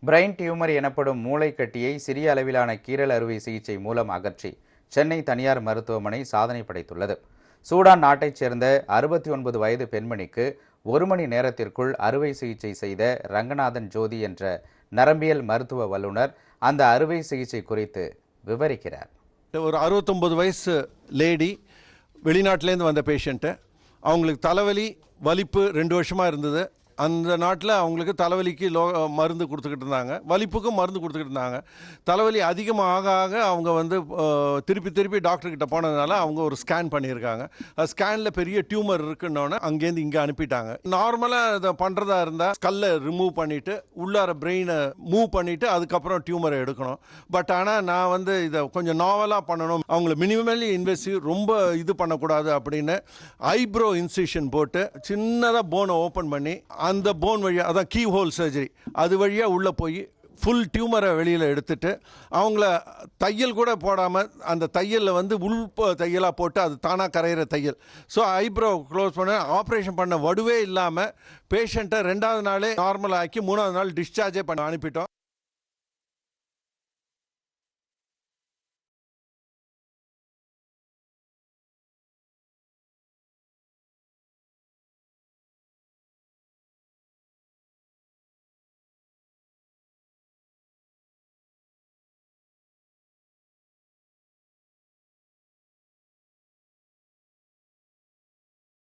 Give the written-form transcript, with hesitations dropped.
Brain tumour எனப்படும் மூளைக்கட்டியை சிறிய அளவிலான கீறல் அறுவை சிகிச்சை மூலம் அகற்றி சென்னை தனியார் மருத்துவமனை சாதனை படைத்துள்ளது. சூடான் நாட்டைச் சேர்ந்த 69 வயது பெண்மணிக்கு 1 மணி நேரத்திற்குள் அறுவை சிகிச்சை செய்த ரங்கநாதன் ஜோதி என்ற நரம்பியல் மருத்துவ வல்லுநர் அந்த அறுவை சிகிச்சை குறித்து விவரிக்கிறார். ஒரு 69 வயசு லேடி, வெளிநாட்டிலேருந்து வந்த பேஷண்ட்டு. அவங்களுக்கு தலைவலி வலிப்பு 2 வருஷமாக இருந்தது. அந்த நாட்டில் அவங்களுக்கு தலைவலிக்கு மருந்து கொடுத்துக்கிட்டு இருந்தாங்க, வலிப்புக்கும் மருந்து கொடுத்துக்கிட்டு இருந்தாங்க. தலைவலி அதிகமாக ஆக அவங்க திருப்பி டாக்டர்கிட்ட போனதுனால அவங்க ஒரு ஸ்கேன் பண்ணியிருக்காங்க. ஸ்கேனில் பெரிய டியூமர் இருக்குன்னொன்னே அங்கேருந்து இங்கே அனுப்பிட்டாங்க. நார்மலாக இதை பண்ணுறதா இருந்தால் ஸ்கல்லை ரிமூவ் பண்ணிவிட்டு உள்ளார பிரெயினை மூவ் பண்ணிவிட்டு அதுக்கப்புறம் டியூமரை எடுக்கணும். பட் ஆனால் நான் இதை கொஞ்சம் நாவலாக பண்ணணும், அவங்கள மினிமலி இன்வெசிவ், ரொம்ப இது பண்ணக்கூடாது அப்படின்னு ஐப்ரோ இன்சிஷன் போட்டு சின்னதாக போனை ஓப்பன் பண்ணி அந்த போன் வழியாக, அதான் கீ ஹோல் சர்ஜரி, அது வழியாக உள்ளே போய் ஃபுல் டியூமரை வெளியில் எடுத்துட்டு அவங்கள தையல் கூட போடாமல் அந்த தையலில் உள் தையலாக போட்டு அது தானாக கரையிற தையல். ஸோ ஐப்ரோ க்ளோஸ் பண்ண ஆப்ரேஷன் பண்ண வடுவே இல்லாமல் பேஷண்ட்டை 2வது நாளே நார்மல் ஆக்கி 3வது நாள் டிஸ்சார்ஜே பண்ண அனுப்பிட்டோம்.